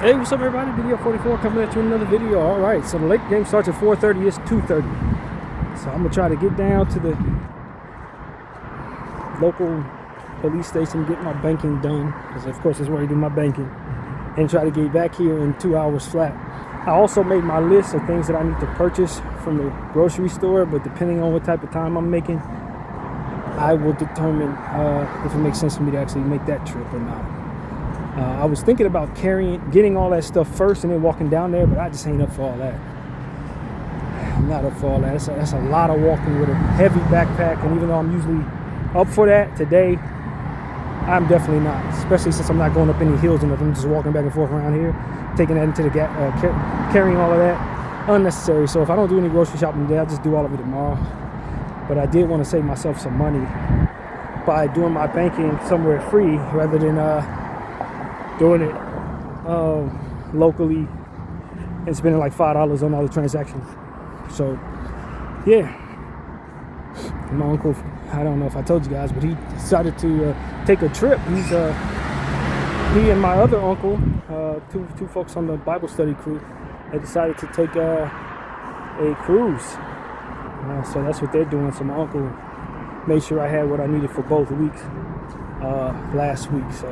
Hey, what's up, everybody? Bdf 44 coming at you with another video. All right, so the late game starts at 4:30. It's 2:30. So I'm gonna try to get down to the local police station, get my banking done, because of course that's where I do my banking, and try to get back here in 2 hours flat. I also made my list of things that I need to purchase from the grocery store, but depending on what type of time I'm making, I will determine if it makes sense for me to actually make that trip or not. I was thinking about getting all that stuff first and then walking down there, but I just ain't up for all that. I'm not up for all that. That's a lot of walking with a heavy backpack, and even though I'm usually up for that, today I'm definitely not, especially since I'm not going up any hills or nothing. I'm just walking back and forth around here, taking that into the carrying all of that, unnecessary. So if I don't do any grocery shopping today, I'll just do all of it tomorrow. But I did want to save myself some money by doing my banking somewhere free rather than doing it locally and spending like $5 on all the transactions. So yeah, my uncle, I don't know if I told you guys, but he decided to take a trip. He and my other uncle, two folks on the Bible study crew, they decided to take a cruise. So that's what they're doing. So my uncle made sure I had what I needed for both weeks last week. So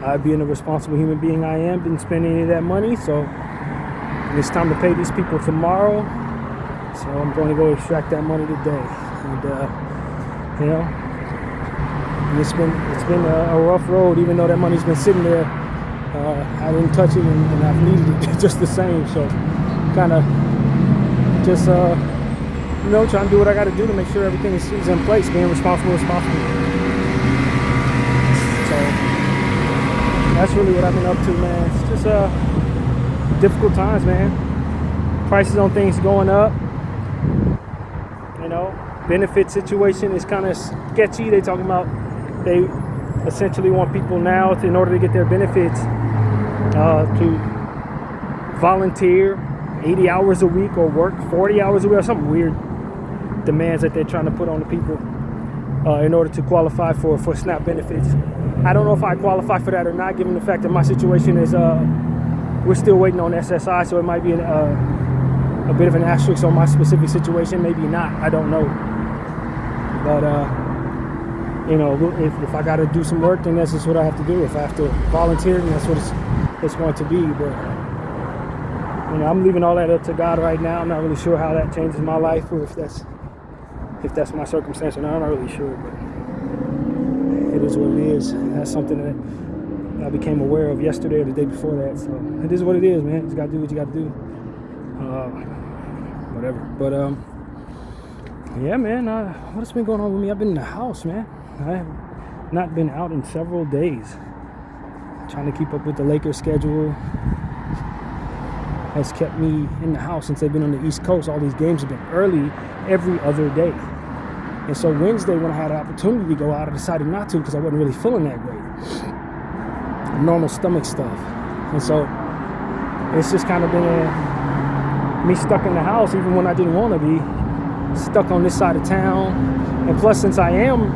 I, being a responsible human being I am, didn't spend any of that money, so it's time to pay these people tomorrow. So I'm going to go extract that money today, and you know, it's been a rough road. Even though that money's been sitting there, I didn't touch it, and I've needed it just the same. So kind of just trying to do what I got to do to make sure everything is in place, being responsible. So that's really what I've been up to, man. It's just difficult times, man. Prices on things going up. You know, benefit situation is kind of sketchy. They talking about they essentially want people now in order to get their benefits to volunteer 80 hours a week or work 40 hours a week or some weird demands that they're trying to put on the people in order to qualify for SNAP benefits. I don't know if I qualify for that or not, given the fact that my situation is we're still waiting on SSI, so it might be a bit of an asterisk on my specific situation. Maybe not, I don't know. But if I got to do some work, then that's just what I have to do. If I have to volunteer, then that's what it's going to be. But I'm leaving all that up to God right now. I'm not really sure how that changes my life, or if that's my circumstance or not. I'm not really sure, but it is what it is. That's something that I became aware of yesterday or the day before that. So it is what it is, man. You just gotta do what you gotta do. Whatever. But yeah, man. What's been going on with me? I've been in the house, man. I have not been out in several days. Trying to keep up with the Lakers schedule has kept me in the house since they've been on the East Coast. All these games have been early every other day. And so Wednesday, when I had an opportunity to go out, I decided not to because I wasn't really feeling that great. Normal stomach stuff. And so it's just kind of been me stuck in the house, even when I didn't want to be, stuck on this side of town. And plus, since I am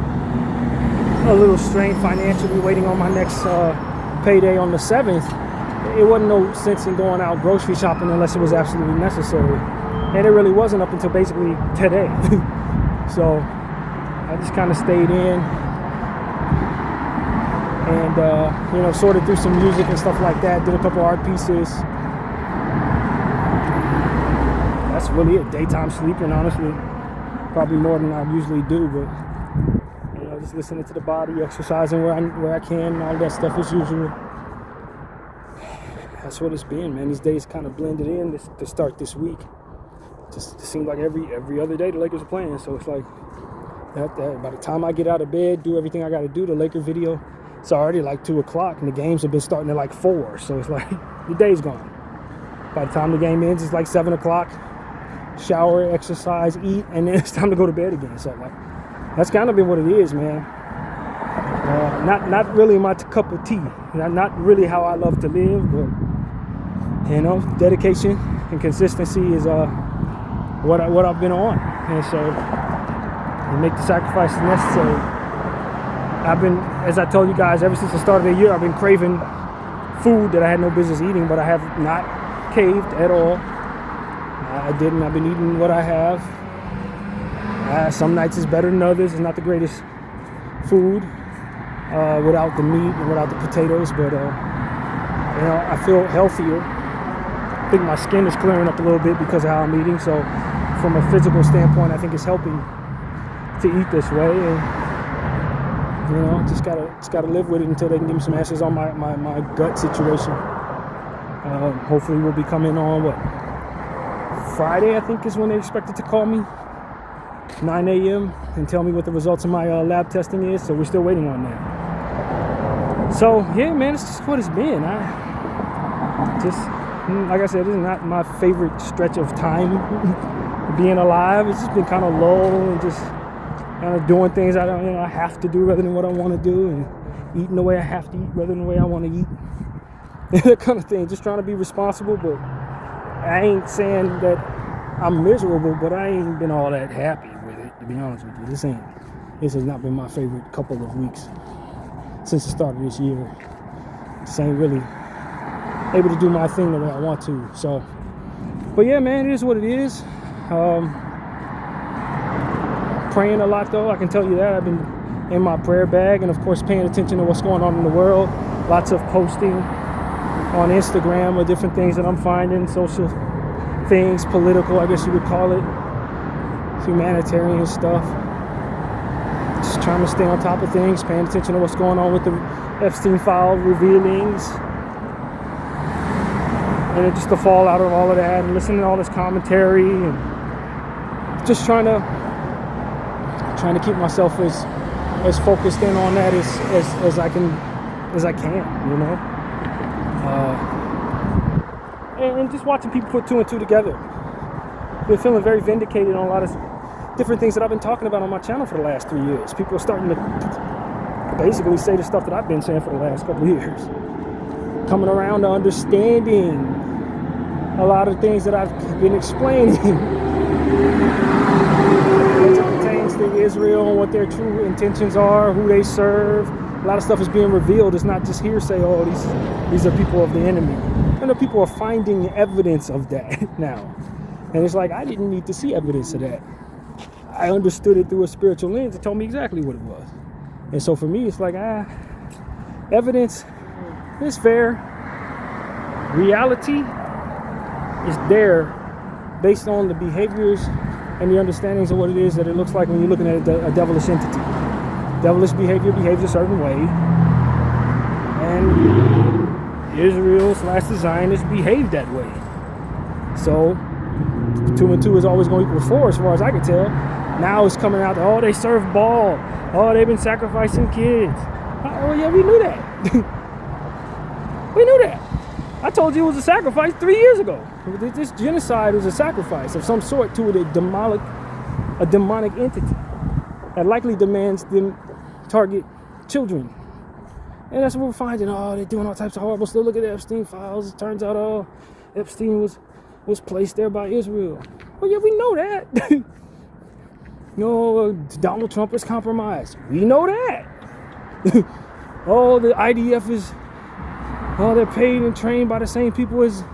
a little strained financially, waiting on my next payday on the 7th, it wasn't no sense in going out grocery shopping unless it was absolutely necessary. And it really wasn't up until basically today. So I just kind of stayed in and, sorted through some music and stuff like that. Did a couple art pieces. That's really it. Daytime sleeping, honestly. Probably more than I usually do, but, just listening to the body, exercising where I can, and all that stuff as usual. That's what it's been, man. These days kind of blended in to start this week. Just it seemed like every other day the Lakers are playing, so it's like that by the time I get out of bed, do everything I got to do, the Laker video, it's already like 2 o'clock, and the games have been starting at like 4, so it's like the day's gone. By the time the game ends, it's like 7 o'clock. Shower, exercise, eat, and then it's time to go to bed again. So like that's kind of been what it is, man. Not really my cup of tea. Not really how I love to live, but dedication and consistency is what I've been on, and so you make the sacrifices necessary. I've been, as I told you guys, ever since the start of the year, I've been craving food that I had no business eating, but I have not caved at all. I've been eating what I have. Some nights is better than others. It's not the greatest food without the meat and without the potatoes, but I feel healthier. I think my skin is clearing up a little bit because of how I'm eating. So from a physical standpoint, I think it's helping to eat this way. And just gotta live with it until they can give me some answers on my gut situation. Hopefully we'll be coming on Friday, I think, is when they expected to call me, 9 a.m. and tell me what the results of my lab testing is. So we're still waiting on that. So yeah, man, it's just what it's been. Like I said, this is not my favorite stretch of time being alive. It's just been kind of low and just kind of doing things I have to do rather than what I want to do, and eating the way I have to eat rather than the way I want to eat. That kind of thing. Just trying to be responsible, but I ain't saying that I'm miserable, but I ain't been all that happy with it, to be honest with you. This has not been my favorite couple of weeks since the start of this year. Just ain't really able to do my thing the way I want to. So, but yeah, man, it is what it is. Praying a lot, though, I can tell you that. I've been in my prayer bag, and of course paying attention to what's going on in the world. Lots of posting on Instagram of different things that I'm finding, social things, political, I guess you would call it, humanitarian stuff. Just trying to stay on top of things, paying attention to what's going on with the Epstein file revealings, and just the fallout of all of that, and listening to all this commentary, and just trying to keep myself as focused in on that as I can, and just watching people put two and two together. Been feeling very vindicated on a lot of different things that I've been talking about on my channel for the last 3 years. People are starting to basically say the stuff that I've been saying for the last couple of years. Coming around to understanding a lot of things that I've been explaining as it pertains to Israel and what their true intentions are, who they serve. A lot of stuff is being revealed. It's not just hearsay, oh, these are people of the enemy. And the people are finding evidence of that now. And it's like, I didn't need to see evidence of that. I understood it through a spiritual lens. It told me exactly what it was. And so for me, it's like, evidence is fair. Reality is there based on the behaviors and the understandings of what it is that it looks like when you're looking at a devilish entity. Devilish behavior behaves a certain way. And Israel/the Zionists behave that way. So 2 and 2 is always going to equal 4 as far as I can tell. Now it's coming out that, oh, they serve Baal. Oh, they've been sacrificing kids. Oh, yeah, we knew that. We knew that. I told you it was a sacrifice 3 years ago. This genocide was a sacrifice of some sort to a demonic entity that likely demands them target children. And that's what we're finding. Oh, they're doing all types of horrible stuff. Look at the Epstein files. It turns out, oh, Epstein was placed there by Israel. Well, yeah, we know that. Donald Trump was compromised. We know that. Oh, the IDF they're paid and trained by the same people as the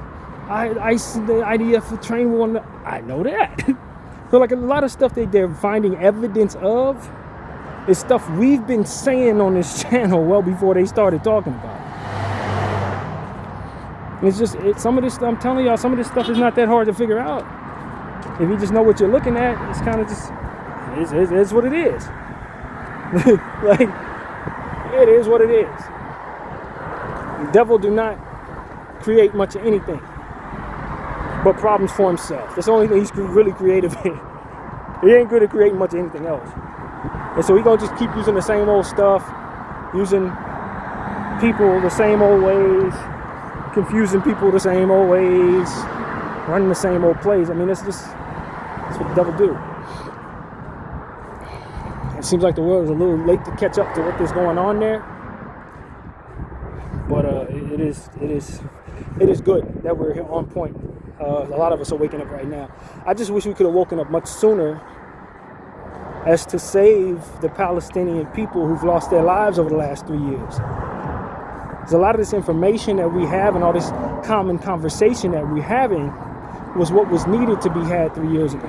IDF trained one. I know that. So like a lot of stuff that they're finding evidence of is stuff we've been saying on this channel well before they started talking about it. It's just, some of this, I'm telling y'all, some of this stuff is not that hard to figure out. If you just know what you're looking at, it's kind of just, it's what it is. Like, it is what it is. The devil do not create much of anything but problems for himself. That's the only thing he's really creative in. He ain't good at creating much of anything else. And so he's going to just keep using the same old stuff, using people the same old ways, confusing people the same old ways, running the same old plays. I mean, that's what the devil do. It seems like the world is a little late to catch up to what is going on there. But it is good that we're here on point. A lot of us are waking up right now. I just wish we could have woken up much sooner as to save the Palestinian people who've lost their lives over the last 3 years. Because a lot of this information that we have and all this common conversation that we're having was what was needed to be had 3 years ago.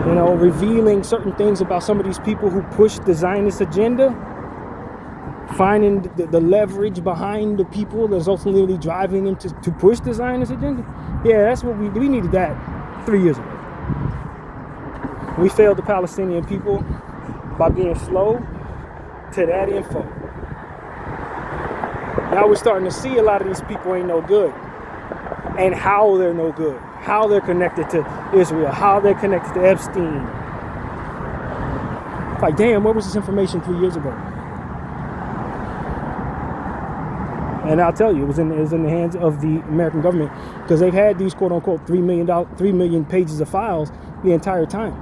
You know, revealing certain things about some of these people who push the Zionist agenda, finding the leverage behind the people that's ultimately driving them to push the Zionist agenda. Yeah, that's what we needed that 3 years ago. We failed the Palestinian people by being slow to that info. Now we're starting to see a lot of these people ain't no good, and how they're no good, how they're connected to Israel, how they're connected to Epstein. Like, damn, where was this information 3 years ago? And I'll tell you, it was in the hands of the American government, because they've had these quote unquote 3 million pages of files the entire time.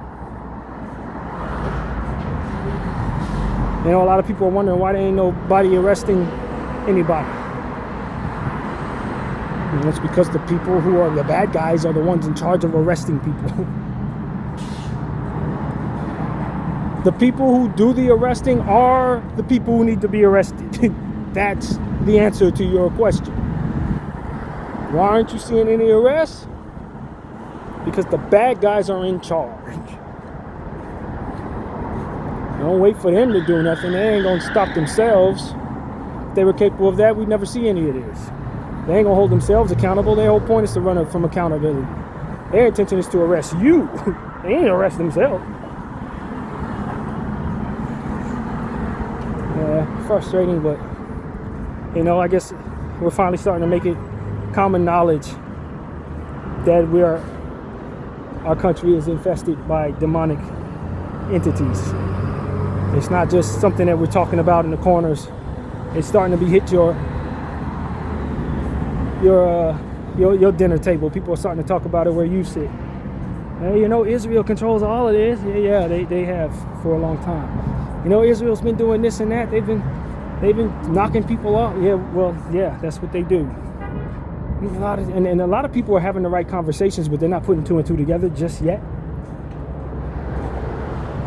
You know, a lot of people are wondering why there ain't nobody arresting anybody. And it's because the people who are the bad guys are the ones in charge of arresting people. The people who do the arresting are the people who need to be arrested. That's the answer to your question. Why aren't you seeing any arrests? Because the bad guys are in charge. Don't wait for them to do nothing. They ain't gonna stop themselves. If they were capable of that, we'd never see any of this. They ain't gonna hold themselves accountable. Their whole point is to run from accountability. Their intention is to arrest you. They ain't arrest themselves. Yeah, frustrating, but you know, I guess we're finally starting to make it common knowledge that our country is infested by demonic entities. It's not just something that we're talking about in the corners. It's starting to be hit your dinner table. People are starting to talk about it where you sit. Hey, you know, Israel controls all of this. Yeah, they have for a long time. You know, Israel's been doing this and that. They've been knocking people off. Yeah, well, yeah, that's what they do. And a lot of people are having the right conversations, but they're not putting two and two together just yet.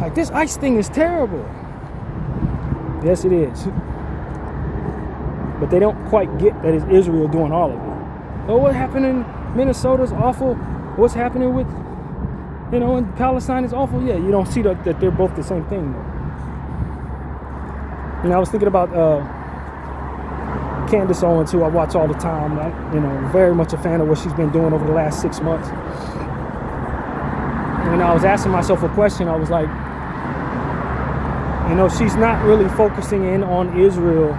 Like, this ICE thing is terrible. Yes, it is. But they don't quite get that it's Israel doing all of it. Oh, what happened in Minnesota is awful. What's happening with, you know, in Palestine is awful. Yeah, you don't see that they're both the same thing, though. You know, I was thinking about Candace Owens, who I watch all the time. You know, very much a fan of what she's been doing over the last 6 months. And I was asking myself a question. I was like, you know, she's not really focusing in on Israel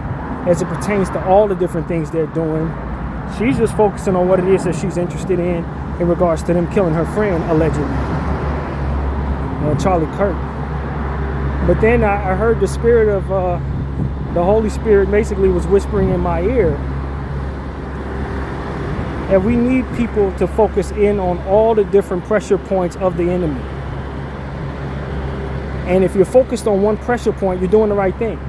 as it pertains to all the different things they're doing. She's just focusing on what it is that she's interested in regards to them killing her friend, allegedly, Charlie Kirk. But then I heard the spirit of the Holy Spirit basically was whispering in my ear that we need people to focus in on all the different pressure points of the enemy. And if you're focused on one pressure point, you're doing the right thing.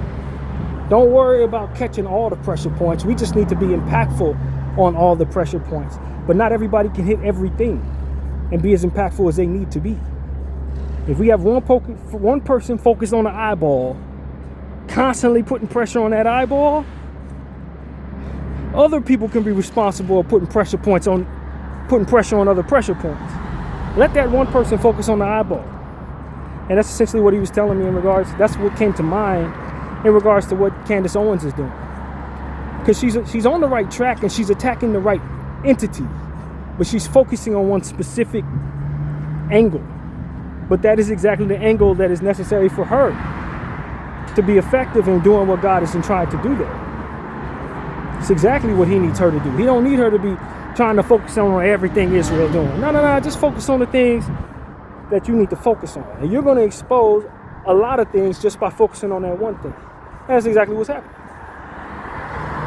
Don't worry about catching all the pressure points. We just need to be impactful on all the pressure points. But not everybody can hit everything and be as impactful as they need to be. If we have one person focused on the eyeball, constantly putting pressure on that eyeball, other people can be responsible for putting pressure on other pressure points. Let that one person focus on the eyeball. And that's essentially what he was telling me in regards, that's what came to mind in regards to what Candace Owens is doing. Because she's on the right track and she's attacking the right entity, but she's focusing on one specific angle. But that is exactly the angle that is necessary for her to be effective in doing what God is trying to do there. It's exactly what he needs her to do. He don't need her to be trying to focus on everything Israel doing. No. Just focus on the things that you need to focus on. And you're going to expose a lot of things just by focusing on that one thing. And that's exactly what's happening.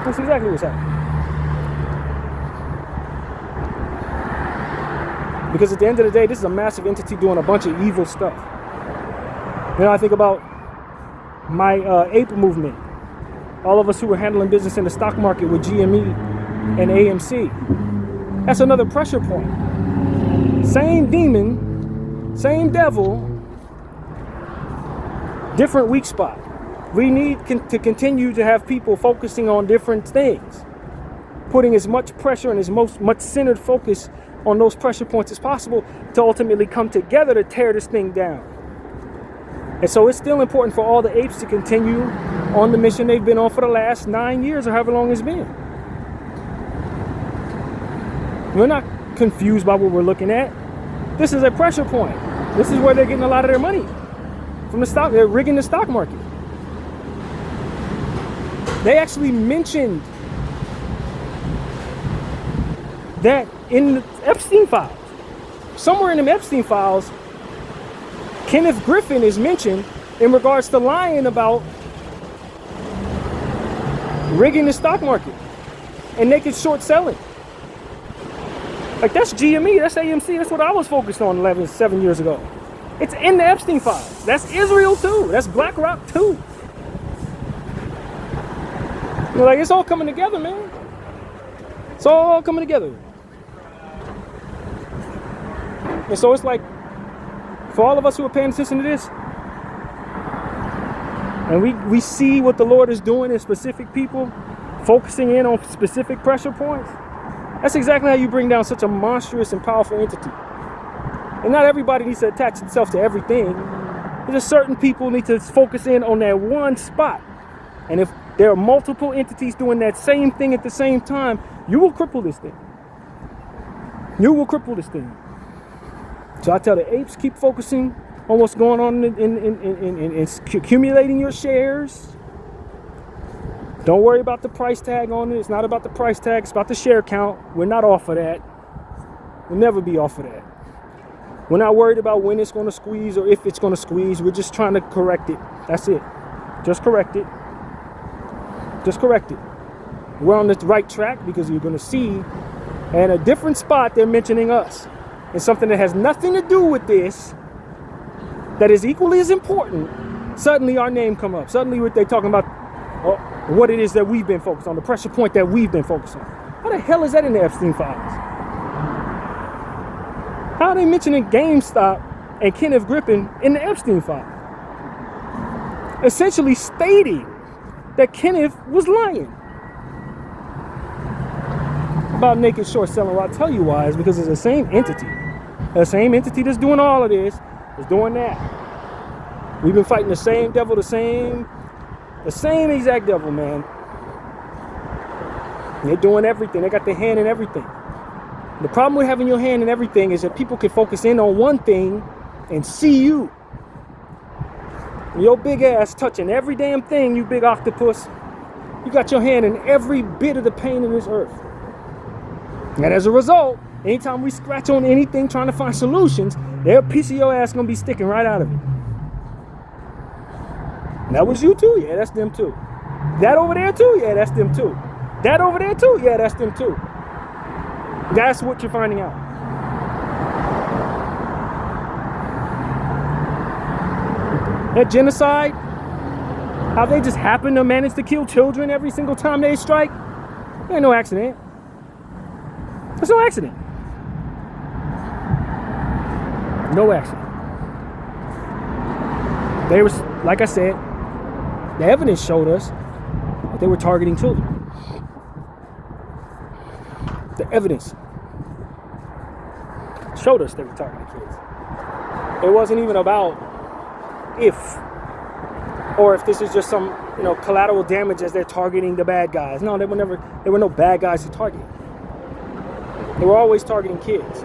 That's exactly what's happening. Because at the end of the day, this is a massive entity doing a bunch of evil stuff. You know, I think about my ape movement. All of us who were handling business in the stock market with GME and AMC. That's another pressure point. Same demon, same devil, different weak spot. We need to continue to have people focusing on different things, putting as much pressure and as much centered focus on those pressure points as possible to ultimately come together to tear this thing down. And so it's still important for all the apes to continue on the mission they've been on for the last 9 years or however long it's been. We're not confused by what we're looking at. This is a pressure point. This is where they're getting a lot of their money from the stock. They're rigging the stock market. They actually mentioned that in the Epstein files. Somewhere in the Epstein files, Kenneth Griffin is mentioned in regards to lying about rigging the stock market and naked short selling. Like, that's GME, that's AMC, that's what I was focused on 7 years ago. It's in the Epstein files. That's Israel too. That's BlackRock too. You're like, it's all coming together, man. It's all coming together. And so it's like, for all of us who are paying attention to this, and we see what the Lord is doing in specific people, focusing in on specific pressure points, that's exactly how you bring down such a monstrous and powerful entity. And not everybody needs to attach itself to everything. There's just certain people need to focus in on that one spot. And if there are multiple entities doing that same thing at the same time, you will cripple this thing. You will cripple this thing. So I tell the apes, keep focusing on what's going on in accumulating your shares. Don't worry about the price tag on it. It's not about the price tag. It's about the share count. We're not off of that. We'll never be off of that. We're not worried about when it's going to squeeze or if it's going to squeeze. We're just trying to correct it. That's it. Just correct it. Just correct it. We're on the right track because you're going to see at a different spot they're mentioning us. It's something that has nothing to do with this, that is equally as important. Suddenly our name come up. Suddenly they're talking about what it is that we've been focused on, the pressure point that we've been focused on. How the hell is that in the Epstein files? How are they mentioning GameStop and Kenneth Griffin in the Epstein file? Essentially stating that Kenneth was lying about naked short selling. Well, I'll tell you why. It's because it's the same entity. The same entity that's doing all of this is doing that. We've been fighting the same devil, the same exact devil, man. They're doing everything. They got their hand in everything. The problem with having your hand in everything is that people can focus in on one thing and see you. Your big ass touching every damn thing, you big octopus. You got your hand in every bit of the pain in this earth. And as a result, anytime we scratch on anything trying to find solutions, their piece of your ass gonna be sticking right out of it. And that was you too? Yeah, that's them too. That over there too? Yeah, that's them too. That over there too? Yeah, that's them too. That's what you're finding out. That genocide, how they just happen to manage to kill children every single time they strike, ain't no accident. It's no accident. No accident. They were, like I said, the evidence showed us that they were targeting children. The evidence showed us they were targeting kids. It wasn't even about if this is just some, collateral damage as they're targeting the bad guys. No, there were no bad guys to target. They were always targeting kids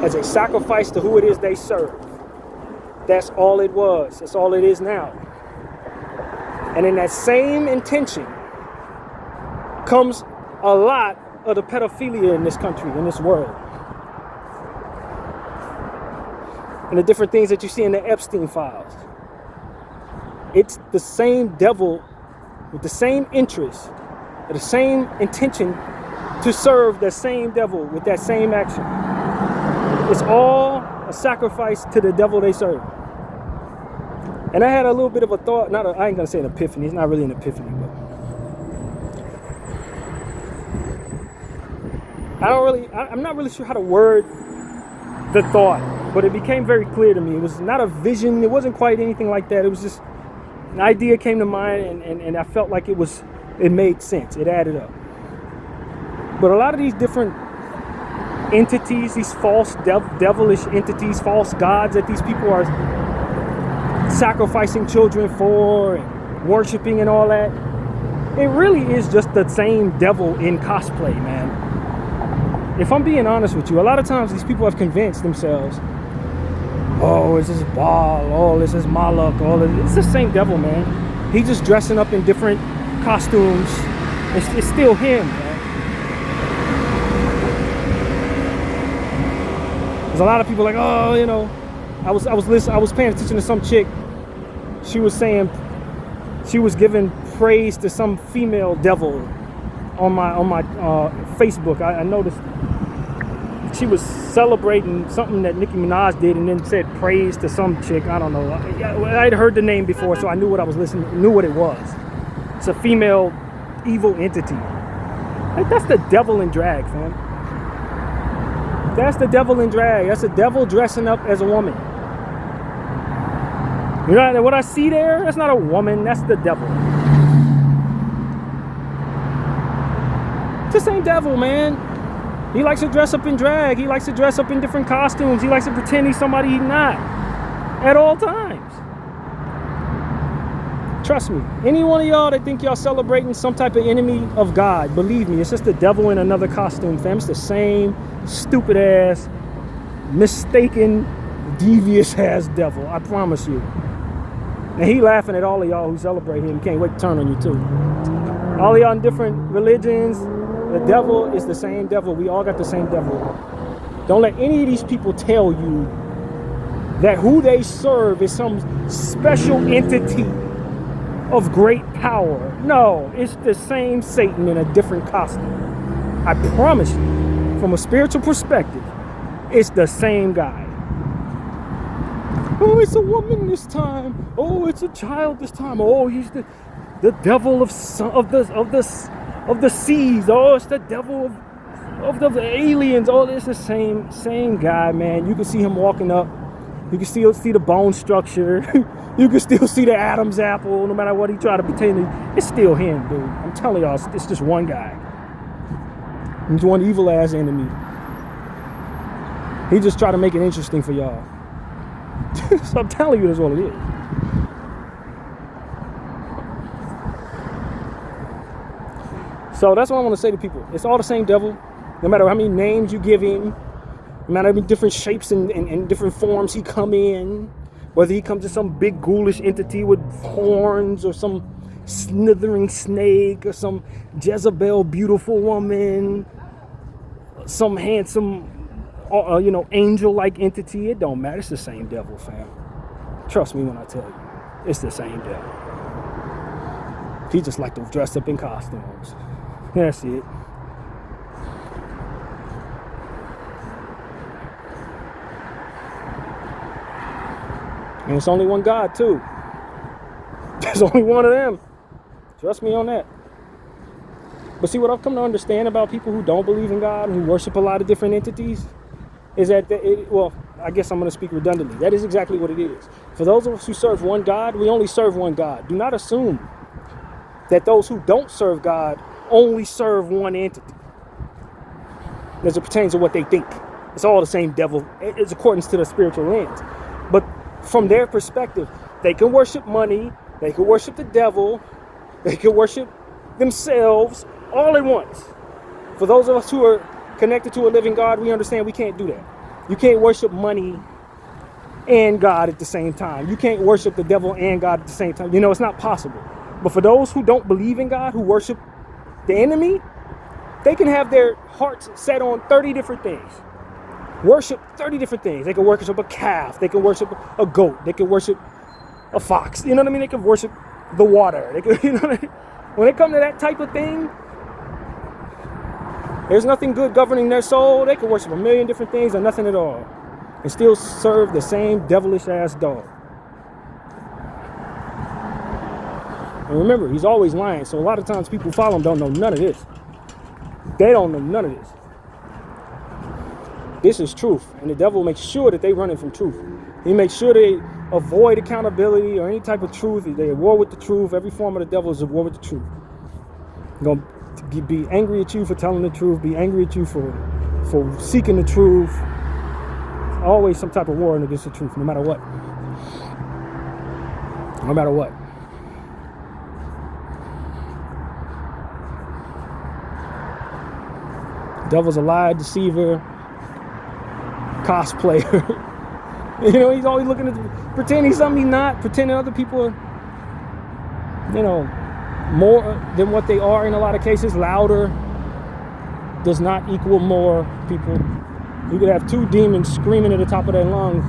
as a sacrifice to who it is they serve. That's all it was. That's all it is now. And in that same intention comes a lot of the pedophilia in this country, in this world. And the different things that you see in the Epstein files. It's the same devil with the same interest, with the same intention to serve the same devil with that same action. It's all a sacrifice to the devil they serve. And I had a little bit of a thought, I ain't gonna say an epiphany, it's not really an epiphany, but I'm not really sure how to word the thought, but it became very clear to me. It was not a vision, it wasn't quite anything like that. It was An idea came to mind, and I felt like it made sense. It added up. But a lot of these different entities, these false devilish entities, false gods that these people are sacrificing children for and worshiping and all that, it really is just the same devil in cosplay, man. If I'm being honest with you, a lot of times these people have convinced themselves, oh, this is Baal, oh, this is Malak, it's the same devil, man. He's just dressing up in different costumes. It's still him, man. There's a lot of people like, oh, you know, I was paying attention to some chick. She was saying, she was giving praise to some female devil on my Facebook. I noticed she was celebrating something that Nicki Minaj did, and then said praise to some chick. I don't know. I'd heard the name before, so I knew what I was listening. Knew what it was. It's a female evil entity. Like, that's the devil in drag, fam. That's the devil in drag. That's the devil dressing up as a woman. You know what I see there? That's not a woman. That's the devil. It's the same devil, man. He likes to dress up in drag. He likes to dress up in different costumes. He likes to pretend he's somebody he's not at all times. Trust me. Any one of y'all that think y'all celebrating some type of enemy of God, believe me, it's just the devil in another costume, fam. It's the same stupid ass, mistaken, devious ass devil. I promise you. And he laughing at all of y'all who celebrate him. Can't wait to turn on you too. All of y'all in different religions, the devil is the same devil. We all got the same devil. Don't let any of these people tell you that who they serve is some special entity of great power. No, it's the same Satan in a different costume. I promise you, from a spiritual perspective, it's the same guy. Oh, it's a woman this time. Oh, it's a child this time. Oh, he's the devil of the seas. Oh, it's the devil of the aliens. Oh, it's the same guy, man. You can see him walking up. You can still see the bone structure. You can still see the Adam's apple, no matter what he try to pretend to. It's still him, dude. I'm telling y'all, it's just one guy. He's one evil ass enemy. He just try to make it interesting for y'all. So I'm telling you, that's all it is. So that's what I want to say to people. It's all the same devil. No matter how many names you give him, no matter how many different shapes and different forms he come in, whether he comes as some big ghoulish entity with horns, or some slithering snake, or some Jezebel beautiful woman, some handsome angel-like entity, it don't matter. It's the same devil, fam. Trust me when I tell you, it's the same devil. He just like to dress up in costumes. That's it. And it's only one God too. There's only one of them. Trust me on that. But see, what I've come to understand about people who don't believe in God, who worship a lot of different entities, is that, I guess I'm going to speak redundantly. That is exactly what it is. For those of us who serve one God, we only serve one God. Do not assume that those who don't serve God only serve one entity, as it pertains to what they think. It's all the same devil. It's according to the spiritual lens. But from their perspective, they can worship money, they can worship the devil, they can worship themselves all at once. For those of us who are connected to a living God, we understand we can't do that. You can't worship money and God at the same time. You can't worship the devil and God at the same time. It's not possible. But for those who don't believe in God, who worship the enemy, they can have their hearts set on 30 different things. Worship 30 different things. They can worship a calf. They can worship a goat. They can worship a fox. You know what I mean? They can worship the water. They can, when it comes to that type of thing, there's nothing good governing their soul. They can worship a million different things or nothing at all, and still serve the same devilish ass dog. And remember, he's always lying. So a lot of times people who follow him don't know none of this. They don't know none of this. This is truth. And the devil makes sure that they running from truth. He makes sure avoid accountability or any type of truth. They're at war with the truth. Every form of the devil is at war with the truth. They're going to be angry at you for telling the truth, be angry at you for seeking the truth. Always some type of war against the truth, no matter what. No matter what. Devil's a liar, deceiver, cosplayer. You know, he's always looking to pretend he's something he's not, pretending other people are, you know, more than what they are in a lot of cases. Louder does not equal more people. You could have two demons screaming at the top of their lungs,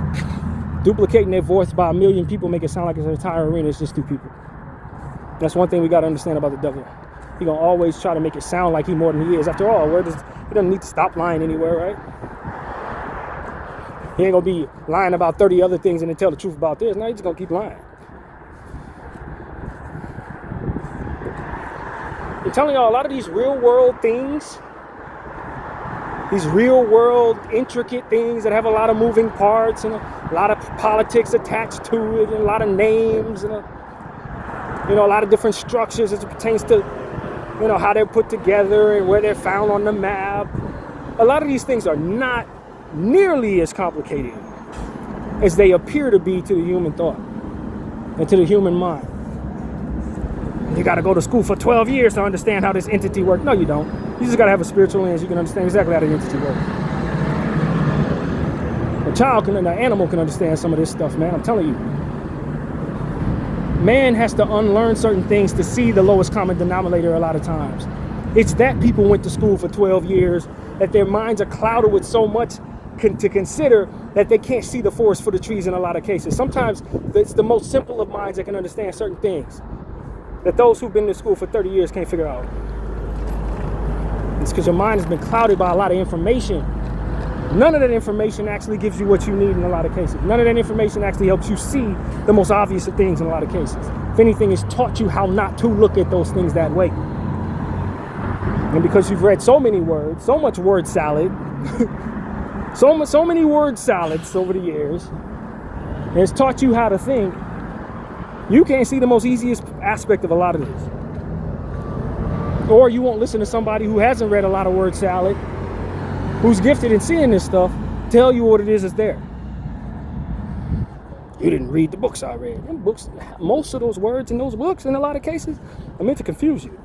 duplicating their voice by a million people, make it sound like it's an entire arena. It's just two people. That's one thing we got to understand about the devil. He's going to always try to make it sound like he's more than he is. After all, he doesn't need to stop lying anywhere, right? He ain't going to be lying about 30 other things and then tell the truth about this. No, he's just going to keep lying. I'm telling y'all, a lot of these real world things, these real world intricate things that have a lot of moving parts and a lot of politics attached to it and a lot of names and a lot of different structures as it pertains to, how they're put together and where they're found on the map. A lot of these things are not nearly as complicated as they appear to be to the human thought and to the human mind. You got to go to school for 12 years to understand how this entity works. No, you don't. You just got to have a spiritual lens. You can understand exactly how the entity works. An animal can understand some of this stuff, man. I'm telling you. Man has to unlearn certain things to see the lowest common denominator a lot of times. It's that people went to school for 12 years, that their minds are clouded with so much to consider that they can't see the forest for the trees in a lot of cases. Sometimes it's the most simple of minds that can understand certain things that those who've been to school for 30 years can't figure out. It's because your mind has been clouded by a lot of information. None of that information actually gives you what you need in a lot of cases. None of that information actually helps you see the most obvious of things in a lot of cases. If anything, it's taught you how not to look at those things that way. And because you've read so many words, so much word salad, so many word salads over the years, it's taught you how to think. You can't see the most easiest aspect of a lot of this. Or you won't listen to somebody who hasn't read a lot of word salad, who's gifted in seeing this stuff, tell you what it is that's there. You didn't read the books I read. Them books, most of those words in those books, in a lot of cases, are meant to confuse you.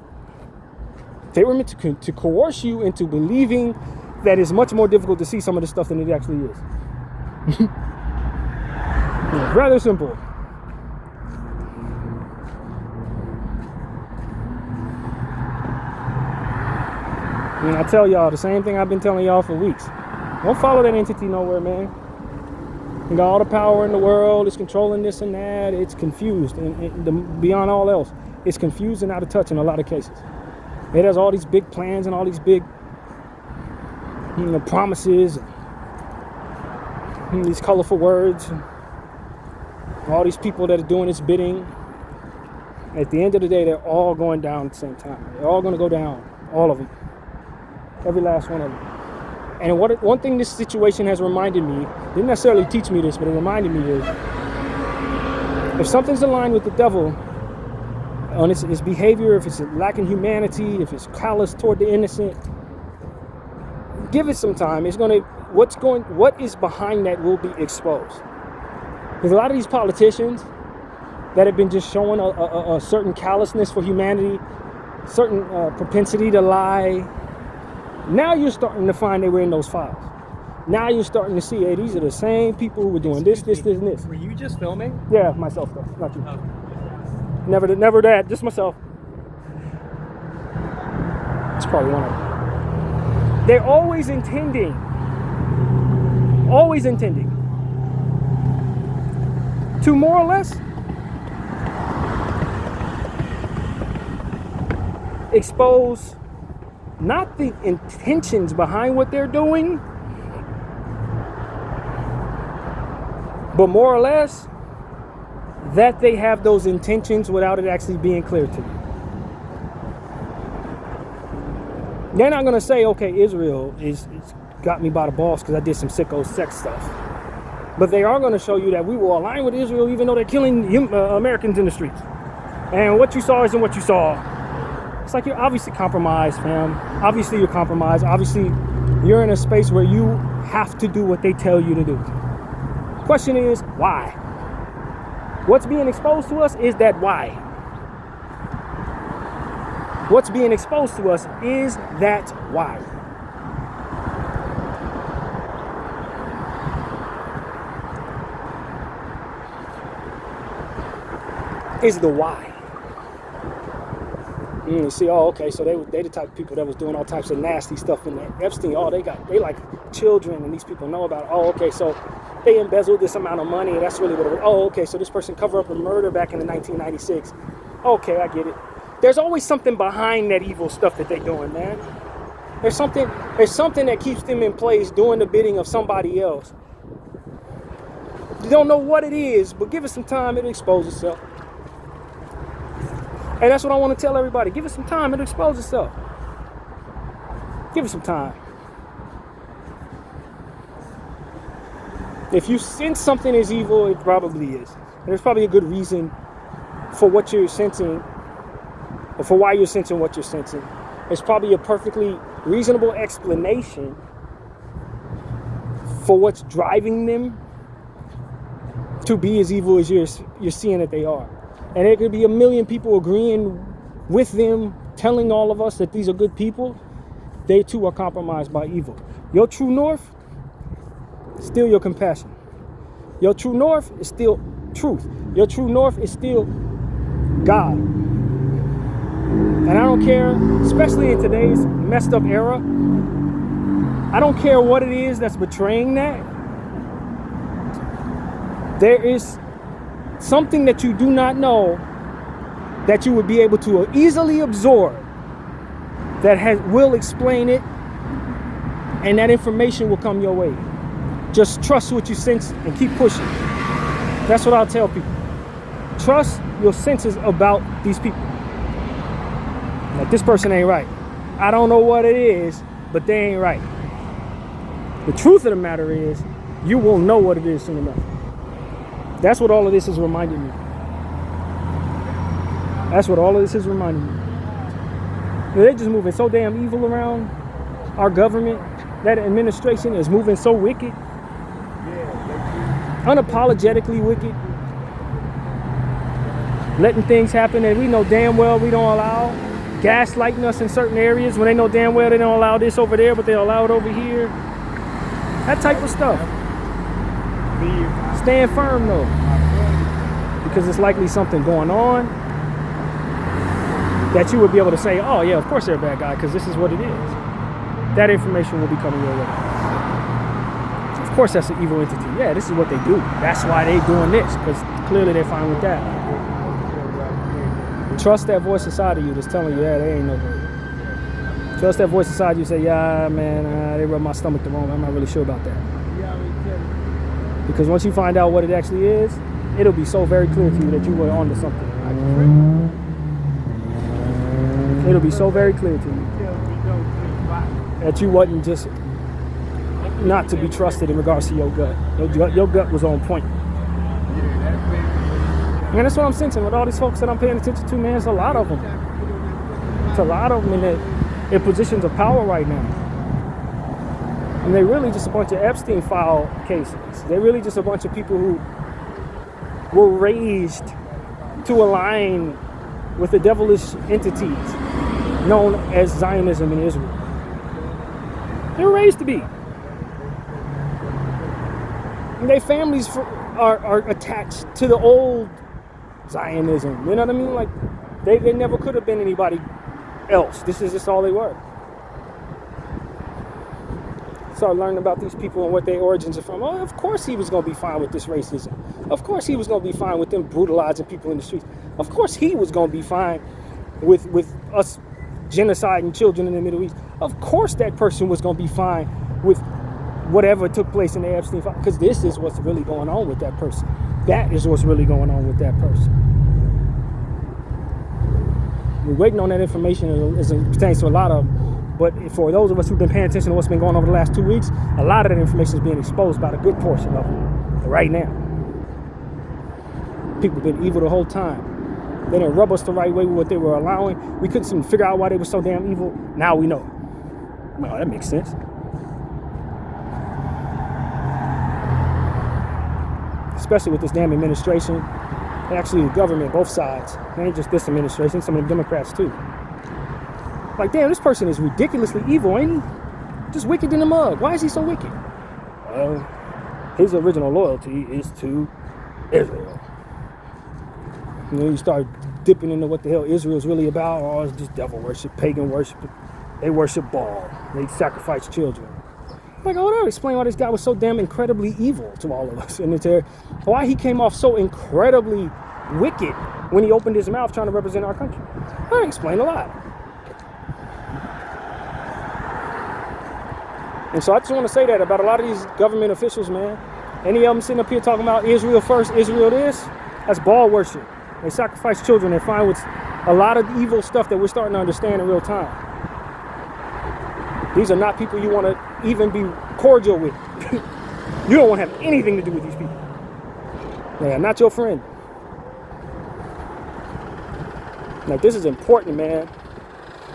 They were meant to coerce you into believing that it's much more difficult to see some of this stuff than it actually is. It's rather simple. And I tell y'all the same thing I've been telling y'all for weeks. Don't follow that entity nowhere, man. You got all the power in the world. It's controlling this and that. It's confused. And beyond all else, it's confused and out of touch in a lot of cases. It has all these big plans and all these big promises. And these colorful words. And all these people that are doing its bidding. At the end of the day, they're all going down at the same time. They're all going to go down. All of them. Every last one of them. And one thing this situation has reminded me, didn't necessarily teach me this, but it reminded me is, if something's aligned with the devil, on its behavior, if it's lacking humanity, if it's callous toward the innocent, give it some time. What is behind that will be exposed. Because a lot of these politicians that have been just showing a certain callousness for humanity, certain propensity to lie, now you're starting to find they were in those files. Now you're starting to see, hey, these are the same people who were doing this, and this. Were you just filming? Yeah, myself though, not you. Okay. Never that, just myself. It's probably one of them. They're always intending to more or less expose not the intentions behind what they're doing, but more or less that they have those intentions without it actually being clear to you. They're not going to say, okay, Israel is got me by the balls because I did some sicko sex stuff. But they are going to show you that we will align with Israel even though they're killing Americans in the streets. And what you saw isn't what you saw. It's like you're obviously compromised, fam. Obviously you're compromised. Obviously you're in a space where you have to do what they tell you to do. Question is, why? What's being exposed to us is that why. What's being exposed to us is that why. Is the why. You see, oh, okay, so they the type of people that was doing all types of nasty stuff in that Epstein. Oh, they like children, and these people know about it. Oh, okay, so they embezzled this amount of money, and that's really what it was. Oh, okay, so this person covered up a murder back in the 1996. Okay, I get it. There's always something behind that evil stuff that they're doing, man. There's something that keeps them in place doing the bidding of somebody else. You don't know what it is, but give it some time, it'll expose itself. And that's what I want to tell everybody. Give it some time, it'll expose itself. Give it some time. If you sense something is evil, it probably is. There's probably a good reason for what you're sensing, or for why you're sensing what you're sensing. There's probably a perfectly reasonable explanation for what's driving them to be as evil as you're seeing that they are. And there could be a million people agreeing with them, telling all of us that these are good people. They too are compromised by evil. Your true north, still your compassion. Your true north is still truth. Your true north is still God. And I don't care, especially in today's messed up era, I don't care what it is that's betraying that. There is something that you do not know that you would be able to easily absorb that will explain it, and that information will come your way. Just trust what you sense and keep pushing. That's what I'll tell people. Trust your senses about these people. Like, this person ain't right. I don't know what it is, but they ain't right. The truth of the matter is, you will know what it is soon enough. That's what all of this is reminding me. That's what all of this is reminding me. They're just moving so damn evil around our government. That administration is moving so wicked. Unapologetically wicked. Letting things happen that we know damn well we don't allow. Gaslighting us in certain areas when they know damn well they don't allow this over there, but they allow it over here. That type of stuff. Stand firm though, because it's likely something going on that you would be able to say, oh yeah, of course they're a bad guy, because this is what it is. That information will be coming your way. Of course that's an evil entity. Yeah, this is what they do. That's why they're doing this, because clearly they're fine with that. Trust that voice inside of you that's telling you, yeah, they ain't no good. Trust that voice inside you say, yeah, man, they rub my stomach the wrong way. I'm not really sure about that. Because once you find out what it actually is, it'll be so very clear to you that you were onto something. It'll be so very clear to you that you wasn't just not to be trusted in regards to your gut. Your gut was on point. And that's what I'm sensing with all these folks that I'm paying attention to, man. It's a lot of them. It's a lot of them in positions of power right now. And they're really just a bunch of Epstein file cases. They're really just a bunch of people who were raised to align with the devilish entities known as Zionism in Israel. They were raised to be. And their families are attached to the old Zionism. You know what I mean? Like, they never could have been anybody else. This is just all they were. Start learning about these people and what their origins are from. Oh, of course he was going to be fine with this racism. Of course he was going to be fine with them brutalizing people in the streets. Of course he was going to be fine with us genociding children in the Middle East. Of course that person was going to be fine with whatever took place in the Epstein file, because this is what's really going on with that person. That is what's really going on with that person. We're waiting on that information as it pertains to a lot of them. But for those of us who've been paying attention to what's been going on over the last 2 weeks, a lot of that information is being exposed by the good portion of them. The right now. People have been evil the whole time. They didn't rub us the right way with what they were allowing. We couldn't seem to figure out why they were so damn evil. Now we know. Well, that makes sense. Especially with this damn administration. And actually the government, both sides. It ain't just this administration, some of the Democrats too. Like, damn, this person is ridiculously evil, ain't he? Just wicked in the mug. Why is he so wicked? Well, his original loyalty is to Israel. And then you start dipping into what the hell Israel's really about. Oh, it's just devil worship, pagan worship. They worship Baal. They sacrifice children. Like, oh, that would explain why this guy was so damn incredibly evil to all of us. And it's why he came off so incredibly wicked when he opened his mouth trying to represent our country. That explain a lot. And so I just want to say that about a lot of these government officials, man. Any of them sitting up here talking about Israel first, Israel this, that's Baal worship. They sacrifice children. They're fine with a lot of evil stuff that we're starting to understand in real time. These are not people you want to even be cordial with. You don't want to have anything to do with these people. They are not your friend. Like, this is important, man.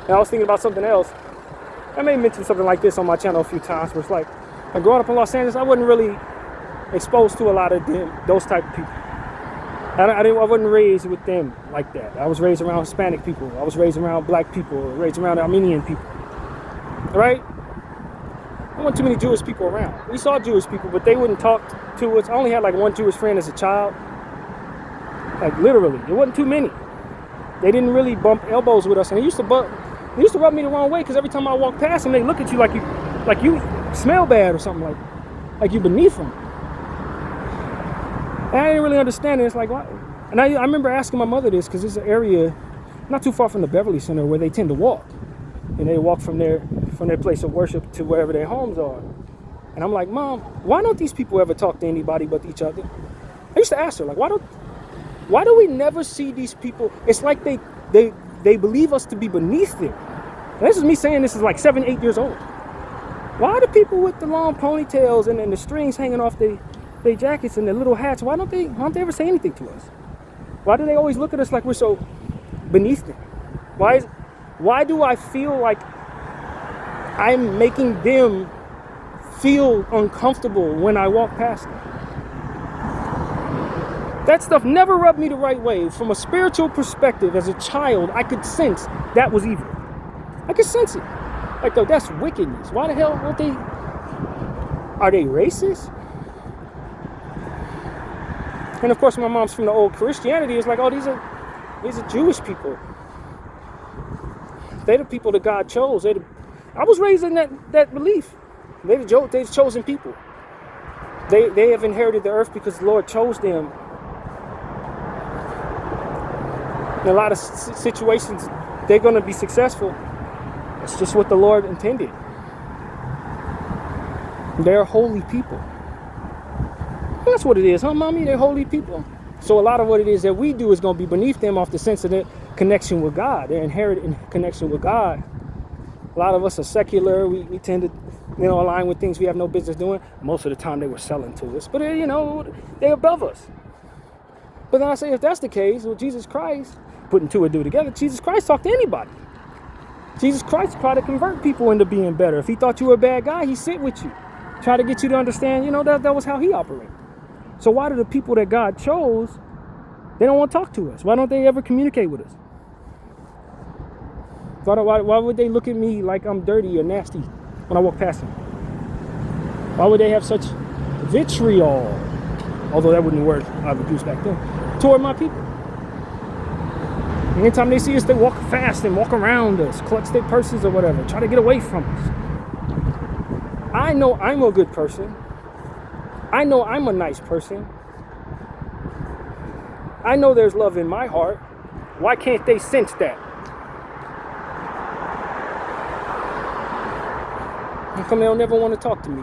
And I was thinking about something else. I may mention something like this on my channel a few times, where it's like, growing up in Los Angeles, I wasn't really exposed to a lot of those type of people. I wasn't raised with them like that. I was raised around Hispanic people. I was raised around black people, raised around Armenian people. Right? There weren't too many Jewish people around. We saw Jewish people, but they wouldn't talk to us. I only had like one Jewish friend as a child. Like, literally. It wasn't too many. They didn't really bump elbows with us. And they used to rub me the wrong way, because every time I walk past them, they look at you like you smell bad or something, like you beneath them. And I didn't really understand it. It's like, why? And I remember asking my mother this, because it's an area not too far from the Beverly Center where they tend to walk. And they walk from their place of worship to wherever their homes are. And I'm like, Mom, why don't these people ever talk to anybody but each other? I used to ask her, like, why do we never see these people? It's like they believe us to be beneath them. And this is me saying this is like 7, 8 years old. Why are the people with the long ponytails and the strings hanging off their jackets and their little hats, why don't they ever say anything to us? Why do they always look at us like we're so beneath them? Why do I feel like I'm making them feel uncomfortable when I walk past them? That stuff never rubbed me the right way. From a spiritual perspective, as a child, I could sense that was evil. I could sense it. Like, though, that's wickedness. Why the hell won't they? Are they racist? And of course, my mom's from the old Christianity. It's like, oh, these are Jewish people. They're the people that God chose. I was raised in that belief. They're the chosen people. They have inherited the earth because the Lord chose them. In a lot of situations, they're going to be successful. It's just what the Lord intended. They're holy people. That's what it is, huh, Mommy? They're holy people. So a lot of what it is that we do is going to be beneath them off the sense of their connection with God, their inherent connection with God. A lot of us are secular. We tend to, align with things we have no business doing. Most of the time they were selling to us. But, they're above us. But then I say, if that's the case, well, Jesus Christ, putting two and two together, Jesus Christ talked to anybody. Jesus Christ tried to convert people into being better. If he thought you were a bad guy, he sit with you. Try to get you to understand, that was how he operated. So why do the people that God chose, they don't want to talk to us? Why don't they ever communicate with us? Why would they look at me like I'm dirty or nasty when I walk past them? Why would they have such vitriol, although that wouldn't work, I would use back then, toward my people? Anytime they see us, they walk fast and walk around us, clutch their purses or whatever, try to get away from us. I know I'm a good person. I know I'm a nice person. I know there's love in my heart. Why can't they sense that? How come they don't never want to talk to me?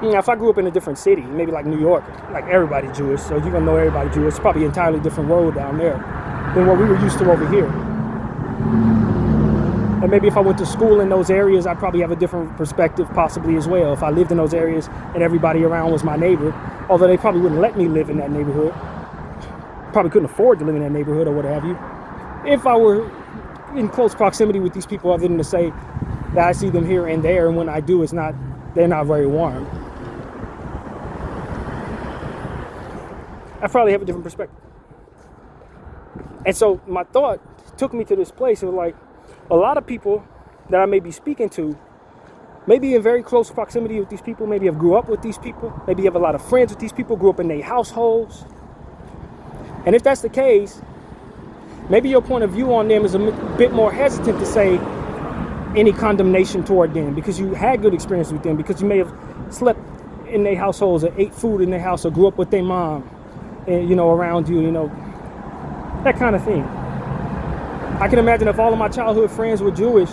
If I grew up in a different city, maybe like New York, like everybody Jewish, so you're going to know everybody Jewish. It's probably an entirely different world down there than what we were used to over here. And maybe if I went to school in those areas, I'd probably have a different perspective possibly as well. If I lived in those areas and everybody around was my neighbor, although they probably wouldn't let me live in that neighborhood. Probably couldn't afford to live in that neighborhood or what have you. If I were in close proximity with these people, other than to say that I see them here and there, and when I do, they're not very warm. I probably have a different perspective. And so my thought took me to this place of like, a lot of people that I may be speaking to, maybe in very close proximity with these people, maybe have grew up with these people, maybe have a lot of friends with these people, grew up in their households. And if that's the case, maybe your point of view on them is a bit more hesitant to say any condemnation toward them because you had good experience with them, because you may have slept in their households or ate food in their house or grew up with their mom, and, around you, that kind of thing. I can imagine if all of my childhood friends were Jewish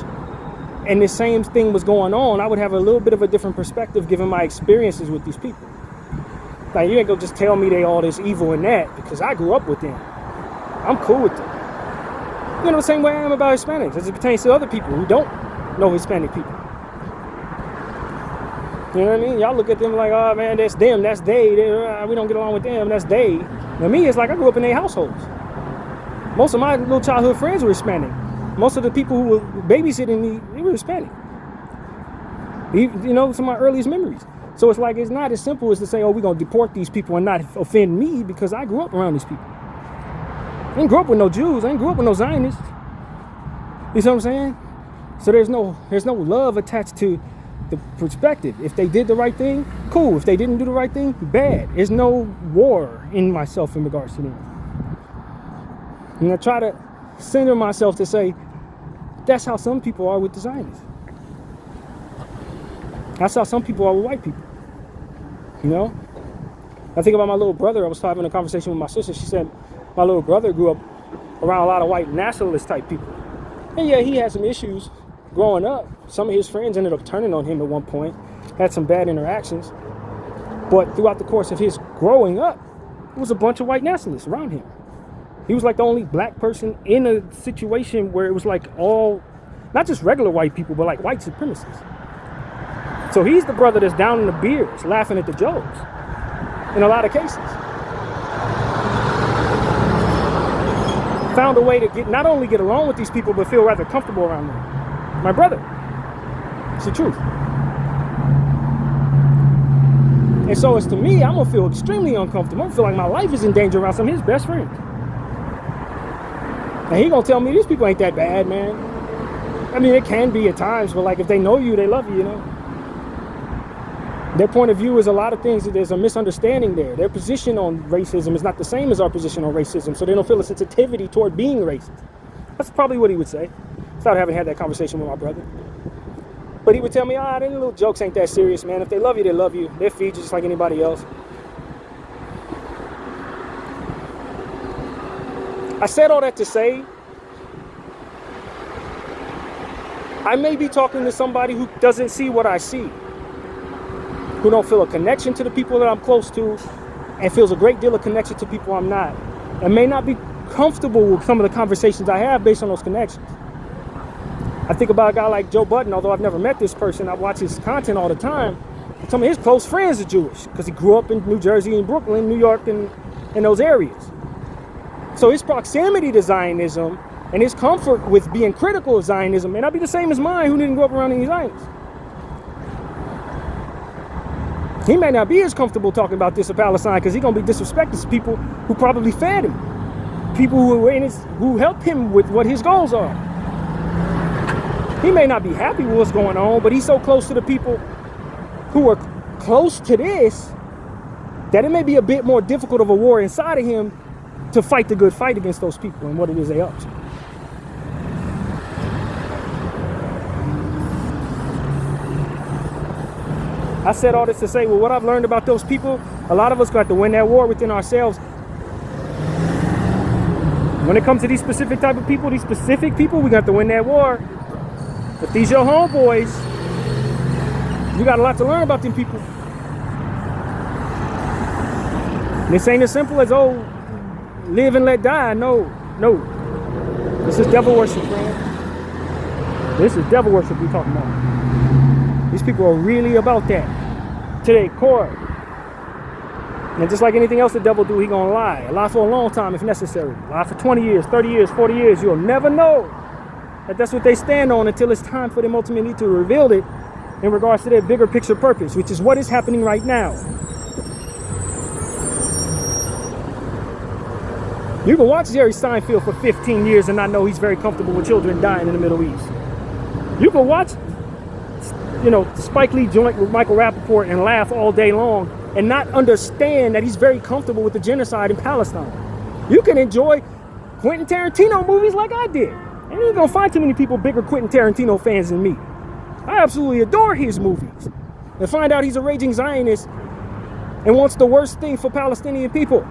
and the same thing was going on, I would have a little bit of a different perspective given my experiences with these people. Like, you ain't gonna just tell me they all this evil and that because I grew up with them. I'm cool with them. The same way I am about Hispanics as it pertains to other people who don't know Hispanic people. You know what I mean? Y'all look at them like, oh man, that's them, that's they. We don't get along with them, that's they. To me, it's like I grew up in their households. Most of my little childhood friends were Hispanic. Most of the people who were babysitting me, they were Hispanic. Some of my earliest memories. So it's like, it's not as simple as to say, oh, we're going to deport these people and not offend me because I grew up around these people. I didn't grow up with no Jews. I didn't grow up with no Zionists. You see what I'm saying? So there's no love attached to the perspective. If they did the right thing, cool. If they didn't do the right thing, bad. There's no war in myself in regards to them. And I try to center myself to say, that's how some people are with the Zionists. That's how some people are with white people. I think about my little brother. I was having a conversation with my sister. She said my little brother grew up around a lot of white nationalist type people. And yeah, he had some issues growing up. Some of his friends ended up turning on him at one point, had some bad interactions. But throughout the course of his growing up, there was a bunch of white nationalists around him. He was like the only black person in a situation where it was like all, not just regular white people, but like white supremacists. So he's the brother that's down in the beers, laughing at the jokes, in a lot of cases. Found a way to not only get along with these people, but feel rather comfortable around them. My brother. It's the truth. And so it's to me, I'm gonna feel extremely uncomfortable. I'm gonna feel like my life is in danger around some of his best friends. And he gonna tell me these people ain't that bad, man. I mean, it can be at times, but like if they know you, they love you, Their point of view is a lot of things. There's a misunderstanding there. Their position on racism is not the same as our position on racism, so they don't feel a sensitivity toward being racist. That's probably what he would say. So I haven't had that conversation with my brother. But he would tell me, them little jokes ain't that serious, man. If they love you, they love you. They'll feed you just like anybody else. I said all that to say, I may be talking to somebody who doesn't see what I see, who don't feel a connection to the people that I'm close to, and feels a great deal of connection to people I'm not, and may not be comfortable with some of the conversations I have based on those connections. I think about a guy like Joe Budden. Although I've never met this person, I watch his content all the time. Some of his close friends are Jewish because he grew up in New Jersey and Brooklyn, New York, and in those areas. So his proximity to Zionism and his comfort with being critical of Zionism may not be the same as mine, who didn't grow up around any Zionists. He may not be as comfortable talking about this of Palestine because he's going to be disrespecting to people who probably fed him, people who helped him with what his goals are. He may not be happy with what's going on, but he's so close to the people who are close to this that it may be a bit more difficult of a war inside of him to fight the good fight against those people and what it is they up to. I said all this to say, well, what I've learned about those people, a lot of us got to win that war within ourselves. When it comes to these specific type of people, we got to win that war. If these your homeboys, you got a lot to learn about them people. This ain't as simple as, oh, live and let die. No. This is devil worship, man. This is devil worship we're talking about. These people are really about that to their core. And just like anything else the devil do, he gonna lie. Lie for a long time if necessary. Lie for 20 years, 30 years, 40 years. You'll never know that that's what they stand on until it's time for them ultimately to reveal it in regards to their bigger picture purpose, which is what is happening right now. You can watch Jerry Seinfeld for 15 years and not know he's very comfortable with children dying in the Middle East. You can watch, Spike Lee joint with Michael Rappaport and laugh all day long and not understand that he's very comfortable with the genocide in Palestine. You can enjoy Quentin Tarantino movies like I did. And you're gonna find too many people bigger Quentin Tarantino fans than me. I absolutely adore his movies. And find out he's a raging Zionist and wants the worst thing for Palestinian people.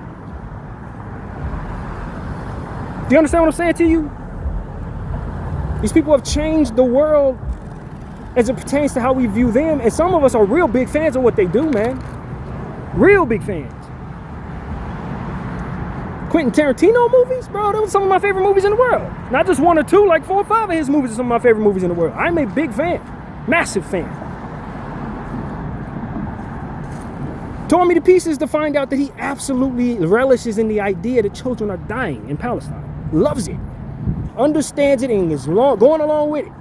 Do you understand what I'm saying to you? These people have changed the world as it pertains to how we view them. And some of us are real big fans of what they do, man. Real big fans. Quentin Tarantino movies? Bro, those are some of my favorite movies in the world. Not just one or two, like 4 or 5 of his movies are some of my favorite movies in the world. I'm a big fan. Massive fan. Tore me to pieces to find out that he absolutely relishes in the idea that children are dying in Palestine. Loves it. Understands it and is going along with it.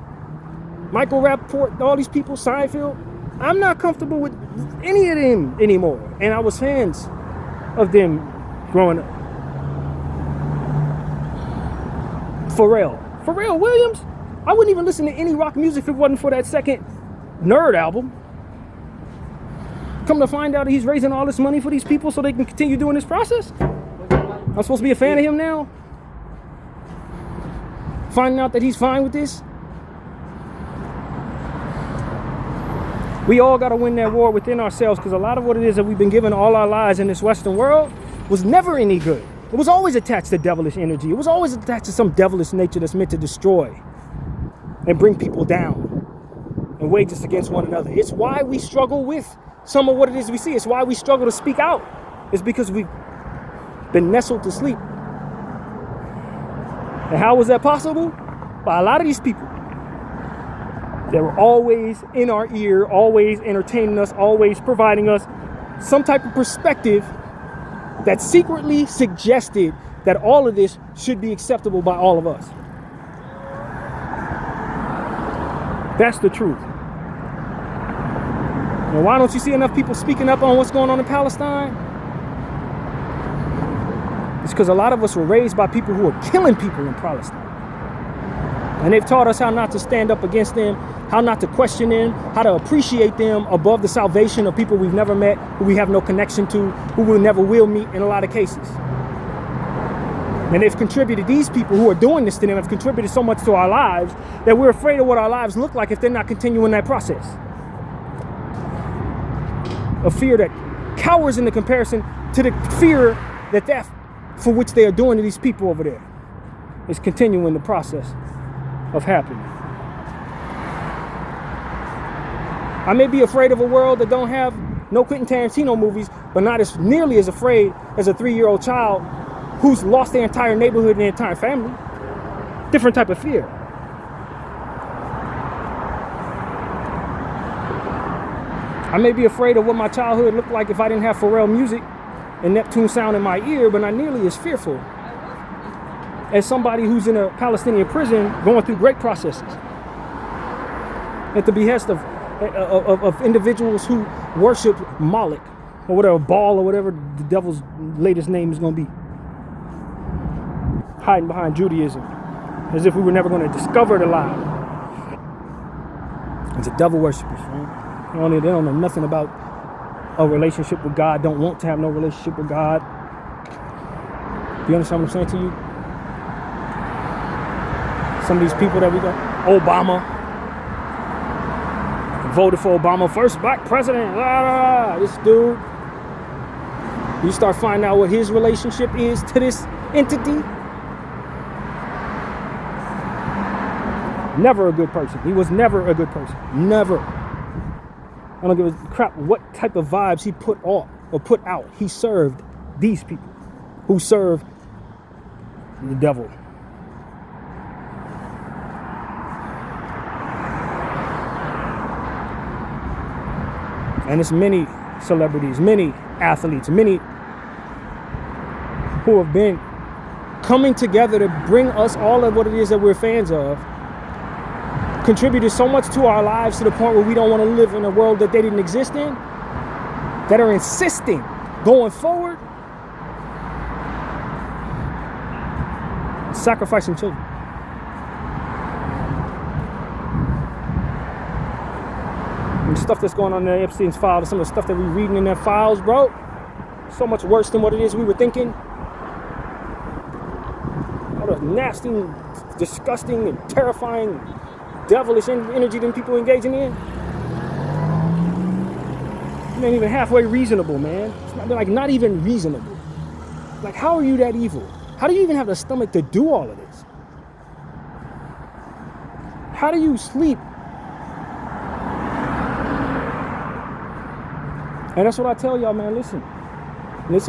Michael Rappaport, all these people, Seinfeld. I'm not comfortable with any of them anymore. And I was fans of them growing up. Pharrell Williams. I wouldn't even listen to any rock music if it wasn't for that second Nerd album. Come to find out that he's raising all this money for these people so they can continue doing this process. I'm supposed to be a fan of him now. Finding out that he's fine with this. We all got to win that war within ourselves, because a lot of what it is that we've been given all our lives in this Western world was never any good. It was always attached to devilish energy. It was always attached to some devilish nature that's meant to destroy and bring people down and wage us against one another. It's why we struggle with some of what it is we see. It's why we struggle to speak out. It's because we've been nestled to sleep. And how was that possible? By a lot of these people that were always in our ear, always entertaining us, always providing us some type of perspective that secretly suggested that all of this should be acceptable by all of us. That's the truth. Now, why don't you see enough people speaking up on what's going on in Palestine? It's because a lot of us were raised by people who are killing people in Palestine. And they've taught us how not to stand up against them, how not to question them, how to appreciate them above the salvation of people we've never met, who we have no connection to, who we never will meet in a lot of cases. And they've contributed, these people who are doing this to them have contributed so much to our lives that we're afraid of what our lives look like if they're not continuing that process. A fear that cowers in the comparison to the fear that for which they are doing to these people over there is continuing the process of happening. I may be afraid of a world that don't have no Quentin Tarantino movies, but not as nearly as afraid as a 3-year-old child who's lost their entire neighborhood and their entire family. Different type of fear. I may be afraid of what my childhood looked like if I didn't have Pharrell music and Neptune sound in my ear, but not nearly as fearful as somebody who's in a Palestinian prison going through great processes at the behest of individuals who worship Moloch or whatever, Baal or whatever the devil's latest name is going to be, hiding behind Judaism as if we were never going to discover the lie. It's a devil worshippers, man. They don't know nothing about a relationship with God, don't want to have no relationship with God. Do you understand what I'm saying to you? Some of these people that we got, Obama, voted for Obama, first black president, this dude. You start finding out what his relationship is to this entity. Never a good person. He was never a good person. Never. I don't give a crap what type of vibes he put off or put out. He served these people who serve the devil. And it's many celebrities, many athletes, many who have been coming together to bring us all of what it is that we're fans of, contributed so much to our lives to the point where we don't want to live in a world that they didn't exist in, that are insisting going forward, sacrificing children. And the stuff that's going on in Epstein's file, some of the stuff that we're reading in their files, bro, so much worse than what it is we were thinking. All the nasty, disgusting, and terrifying, devilish energy that people engaging in. It ain't even halfway reasonable, man. It's not even reasonable. Like, how are you that evil? How do you even have the stomach to do all of this? How do you sleep? And that's what I tell y'all, man. Listen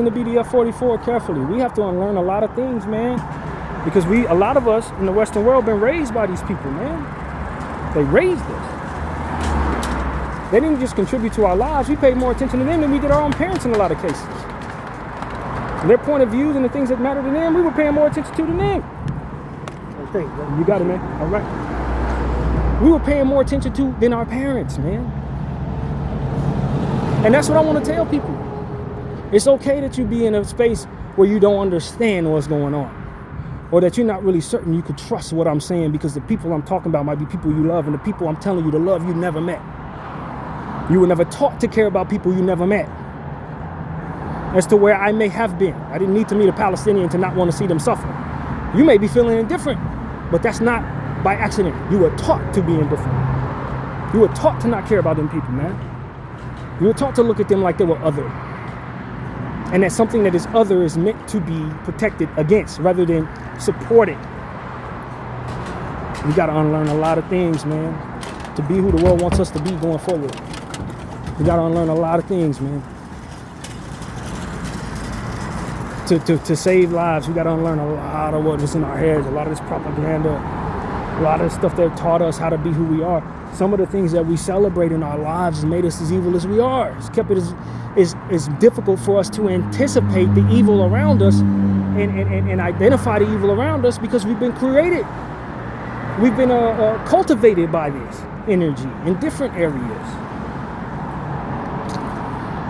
to Bdf 44 carefully. We have to unlearn a lot of things, man, because a lot of us in the Western world been raised by these people, man. They raised us. They didn't just contribute to our lives. We paid more attention to them than we did our own parents in a lot of cases. And their point of views and the things that matter to them, we were paying more attention to than them. Okay, you got it, man. All right. We were paying more attention to than our parents, man. And that's what I want to tell people. It's okay that you be in a space where you don't understand what's going on, or that you're not really certain you could trust what I'm saying, because the people I'm talking about might be people you love, and the people I'm telling you to love you never met. You were never taught to care about people you never met. As to where I may have been. I didn't need to meet a Palestinian to not want to see them suffer. You may be feeling indifferent, but that's not by accident. You were taught to be indifferent. You were taught to not care about them people, man. You were taught to look at them like they were other. And that something that is other is meant to be protected against rather than supported. We got to unlearn a lot of things, man, to be who the world wants us to be going forward. We got to unlearn a lot of things, man. To save lives, we got to unlearn a lot of what was in our heads, a lot of this propaganda, a lot of the stuff that taught us how to be who we are. Some of the things that we celebrate in our lives has made us as evil as we are. It's kept it as difficult for us to anticipate the evil around us and identify the evil around us, because we've been created. We've been cultivated by this energy in different areas.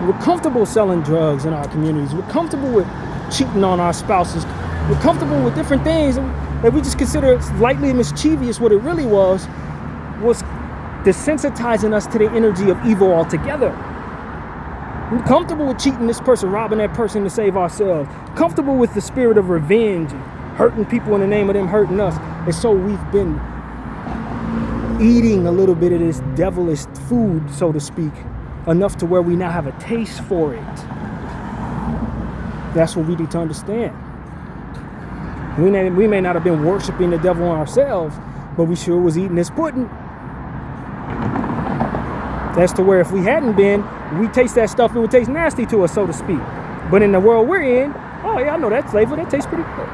We're comfortable selling drugs in our communities. We're comfortable with cheating on our spouses. We're comfortable with different things that we just consider lightly mischievous. What it really was desensitizing us to the energy of evil altogether. We're comfortable with cheating this person, robbing that person to save ourselves. Comfortable with the spirit of revenge and hurting people in the name of them hurting us. And so we've been eating a little bit of this devilish food, so to speak, enough to where we now have a taste for it. That's what we need to understand. We may not have been worshiping the devil ourselves, but we sure was eating this pudding. That's to where if we hadn't been, we taste that stuff, it would taste nasty to us, so to speak. But in the world we're in, oh yeah, I know that flavor, that tastes pretty good.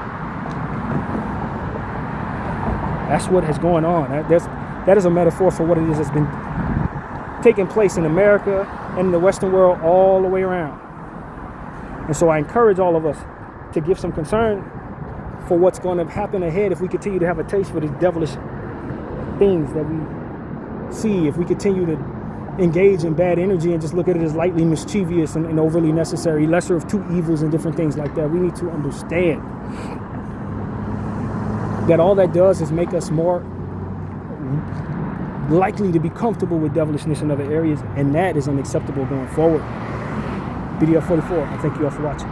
That's what is going on. That is a metaphor for what it is that's been taking place in America and in the Western world all the way around. And so I encourage all of us to give some concern for what's going to happen ahead if we continue to have a taste for these devilish things that we see, if we continue to engage in bad energy and just look at it as lightly mischievous and overly necessary, lesser of two evils and different things like that. We need to understand that all that does is make us more likely to be comfortable with devilishness in other areas, and that is unacceptable going forward. Bdf 44, I thank you all for watching.